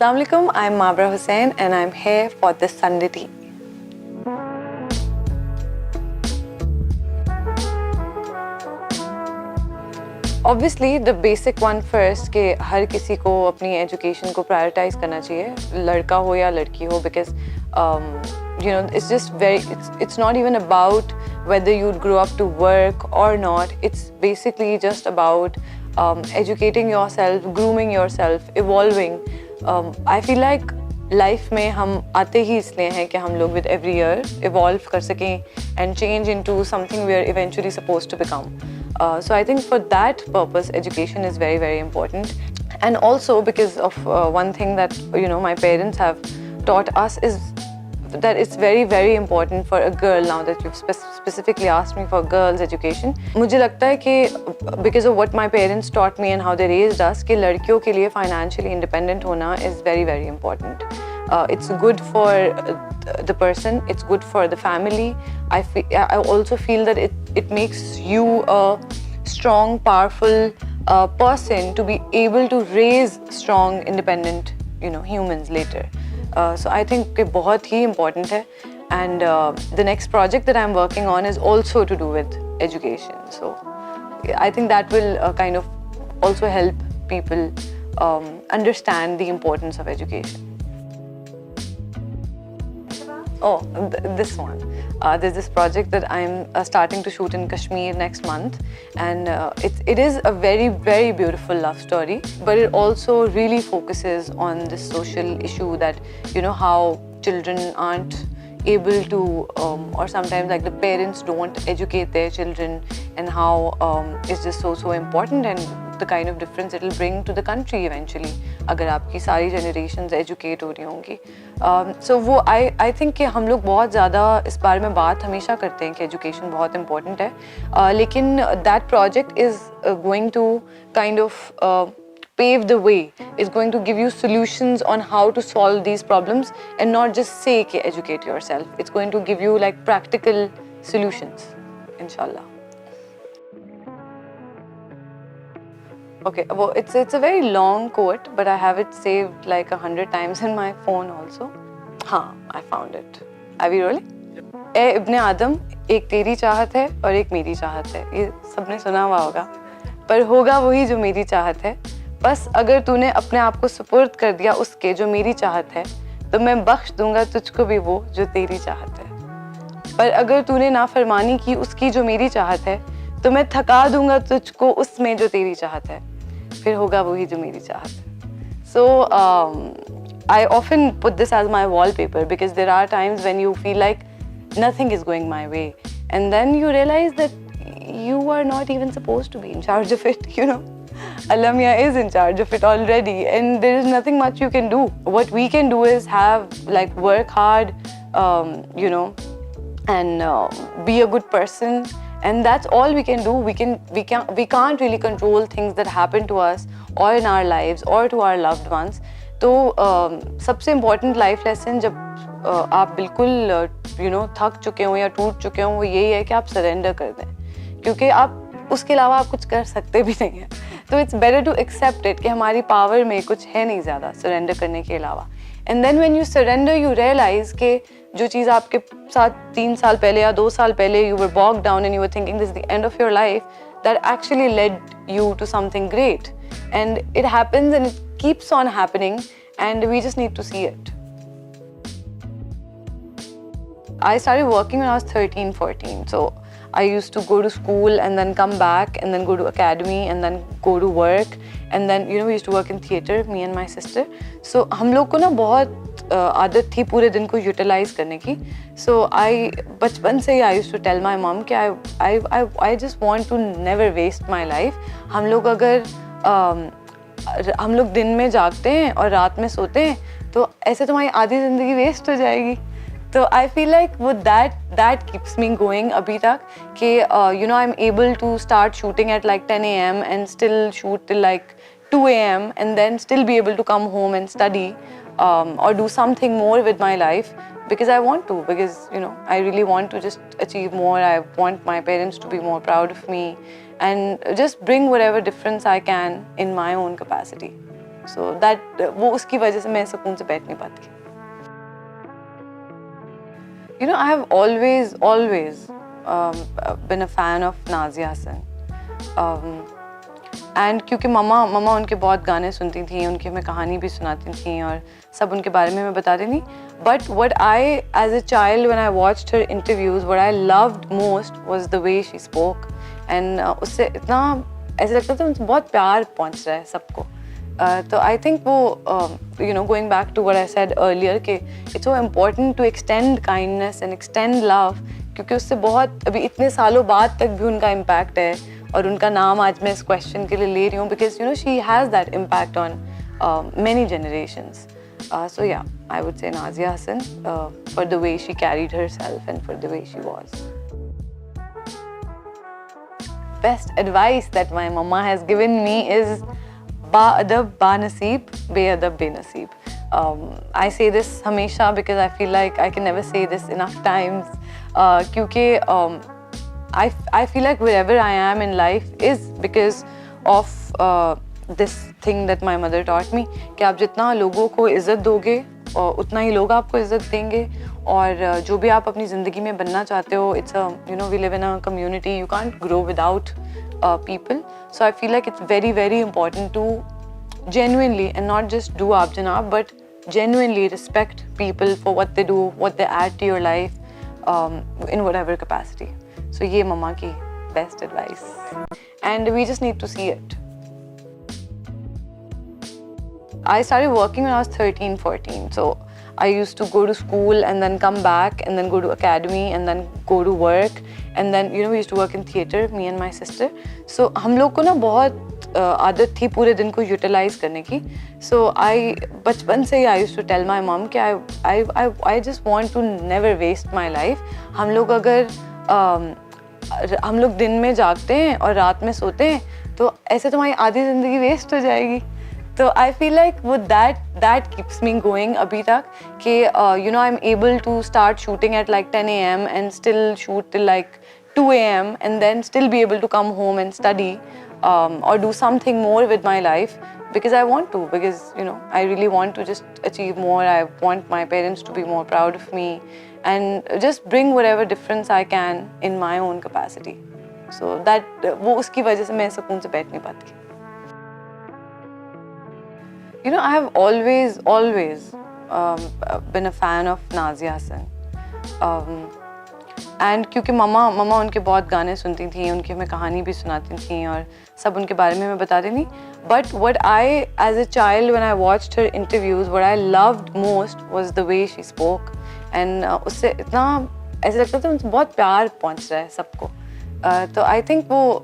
Assalamualaikum, I'm Mabra Hussain and I'm here for the Sunday Tea. Obviously, the basic one first कि हर किसी को अपनी education को prioritize करना चाहिए, लड़का हो या लड़की हो, because it's just it's not even about whether you'd grow up to work or not. It's basically just about educating yourself, grooming yourself, evolving. I feel like life में हम आते ही इसलिए हैं कि हम लोग with every year evolve कर सकें and change into something we are eventually supposed to become. So I think for that purpose, education is very, very important. And also because of one thing that my parents have taught us is that it's very, very important for a girl. Now that you've specifically asked me for girls' education, मुझे लगता है कि because of what my parents taught me and how they raised us, कि लड़कियों के लिए financially independent होना is very, very important. It's good for the person, it's good for the family. I also feel that it makes you a strong, powerful person to be able to raise strong, independent, humans later. So I think कि बहुत ही important है. And the next project that I'm working on is also to do with education. So I think that will kind of also help people understand the importance of education. Oh, this one. There's this project that I'm starting to shoot in Kashmir next month, and it is a very, very beautiful love story, but it also really focuses on this social issue that, how children aren't able to, or sometimes like the parents don't educate their children, and how it's just so important, and the kind of difference it will bring to the country eventually अगर आपकी सारी generations educate हो रही होंगी. So वो I think कि हम लोग बहुत ज़्यादा इस बारे में बात हमेशा करते हैं कि education बहुत important है, लेकिन that project is going to kind of pave the way. It's going to give you solutions on how to solve these problems and not just say कि educate yourself. It's going to give you like practical solutions, inshallah. Okay, well, it's a very long quote, but I have it saved like 100 times in my phone also. हाँ, I found it. Are we rolling? ए इब्ने आदम, एक तेरी चाहत है और एक मेरी चाहत है. ये सबने सुना हुआ होगा. पर होगा वही जो मेरी चाहत है. बस अगर तूने अपने आप को सुपुर्द कर दिया उसके जो मेरी चाहत है, तो मैं बख्श दूंगा तुझको भी वो जो तेरी चाहत है. पर अगर तूने नाफरमानी की उसकी जो मेरी चाहत है, तो मैं थका दूंगा तुझको उसमें जो तेरी चाहत है. फिर होगा वही जो मेरी चाहत है. So I often put this as my wallpaper because there are times when you feel like nothing is going my way, and then you realize that you are not even supposed to be in charge of it. Allah Miya is in charge of it already, and there is nothing much you can do. What we can do is work hard, and be a good person. And that's all we can do. We can't really control things that happen to us or in our lives or to our loved ones. तो सबसे important life lesson जब आप बिल्कुल थक चुके हो या टूट चुके हो, वो यही है कि आप surrender कर दें, क्योंकि आप उसके अलावा आप कुछ कर सकते भी नहीं हैं. तो it's better to accept it कि हमारी power में कुछ है नहीं ज़्यादा surrender करने के अलावा. And then when you surrender, you realize कि जो चीज़ आपके साथ 3 साल पहले या 2 साल पहले you were bogged down and you were thinking this is the end of your life, that actually led you to something great. And it happens and it keeps on happening, and we just need to see it. I started working when I was 13, 14. So I used to go to school and then come back and then go to academy and then go to work. And then, we used to work in theatre, me and my sister. So हम लोग को ना बहुत आदत थी पूरे दिन को utilize करने की. So बचपन से ही I used to tell my mom कि I just want to never waste my life. हम लोग दिन में जागते हैं और रात में सोते हैं, तो ऐसे तुम्हारी आधी ज़िंदगी वेस्ट हो जाएगी. So I feel like with that keeps me going अभी तक कि I'm able to start shooting at like 10 a.m. and still shoot till like 2 a.m. and then still be able to come home and study or do something more with my life because I want to, because I really want to just achieve more. I want my parents to be more proud of me and just bring whatever difference I can in my own capacity. So that वो उसकी वजह से मैं सुकून से बैठ नहीं पाती. You know, I have always been a fan of Nazia Hassan. And क्योंकि ममा उनके बहुत गाने सुनती थी, उनकी हमें कहानी भी सुनाती थी और सब उनके बारे में मैं बताती थी. But what I as a child when I watched her interviews, what I loved most was the way she spoke. And उससे इतना ऐसा लगता था उनसे बहुत प्यार पहुंच रहा है सबको. तो आई थिंक वो you know going back to what I said earlier कि it's so important to extend kindness and extend love, क्योंकि उससे बहुत अभी इतने सालों बाद तक भी उनका इम्पैक्ट है. और उनका नाम आज मैं इस क्वेश्चन के लिए ले रही हूँ because you know she has that impact on many generations. So yeah, I would say Nazia Hassan for the way she carried herself and for the way she was. Best advice that my mama has given me is ba adab ba naseeb, be adab be naseeb. I say this hamesha because I feel like I can never say this enough times. क्योंकि I feel like wherever I am in life is because of this thing that my mother taught me कि आप जितना लोगों को इज़्ज़त दोगे उतना ही लोग आपको इज़्ज़त देंगे. और जो भी आप अपनी ज़िंदगी में बनना चाहते हो, it's a you know we live in a community, you can't grow without people. So I feel like it's very important to genuinely and not just do aap janab but genuinely respect people for what they do, what they add to your life in whatever capacity. So ye mama ki best advice, and we just need to see it. I started working when I was 13-14, so I used to go to school and then come back and then go to academy and then go to work, and then you know we used to work in theatre, me and my sister. So हम लोग को ना बहुत आदत थी पूरे दिन को यूटिलाइज करने की. So I बचपन से ही I used to tell my mom कि I just want to never waste my life. हम लोग अगर हम लोग दिन में जागते हैं और रात में सोते हैं तो ऐसे तुम्हारी आधी ज़िंदगी वेस्ट हो जाएगी. तो आई फील लाइक वो दैट कीप्स मी गोइंग अभी तक कि you know I am able to start shooting at like 10 AM and still shoot till like 2 AM and then still be able to come home and study or do something more with my life because I want to, because you know I really want to just achieve more. I want my parents to be more proud of me and just bring whatever difference I can in my own capacity. So that वो उसकी वजह से मैं सुकून से बैठ नहीं पाती. You know, I have always been a fan of Nazia Hassan. And क्योंकि ममा उनके बहुत गाने सुनती थी, उनकी हमें कहानी भी सुनाती थी और सब उनके बारे में मैं बताती थी. But what I as a child when I watched her interviews, what I loved most was the way she spoke. And उससे इतना ऐसा लगता था उनसे बहुत प्यार पहुंच रहा है सबको. तो आई थिंक वो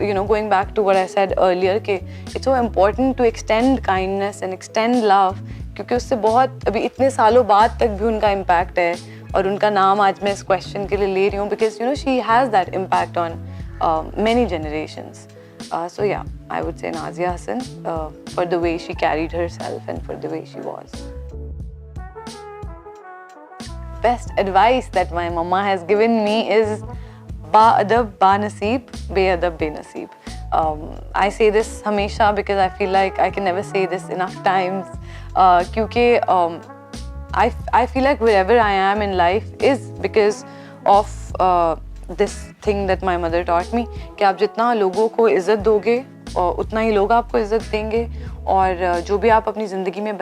you know going back to what I said earlier कि it's so important to extend kindness and extend love, क्योंकि उससे बहुत अभी इतने सालों बाद तक भी उनका इम्पैक्ट है. और उनका नाम आज मैं इस क्वेश्चन के लिए ले रही हूँ because you know she has that impact on many generations. So yeah, I would say Nazia Hassan for the way she carried herself and for the way she was. Best advice that my mama has given me is ba adab ba naseeb, be adab be naseeb. I say this hamesha because I feel like I can never say this enough times. क्योंकि I feel like wherever I am in life is because of this thing that my mother taught me कि आप जितना लोगों को इज़्ज़त दोगे उतना ही लोग आपको इज़्ज़त देंगे. और जो भी आप अपनी ज़िंदगी में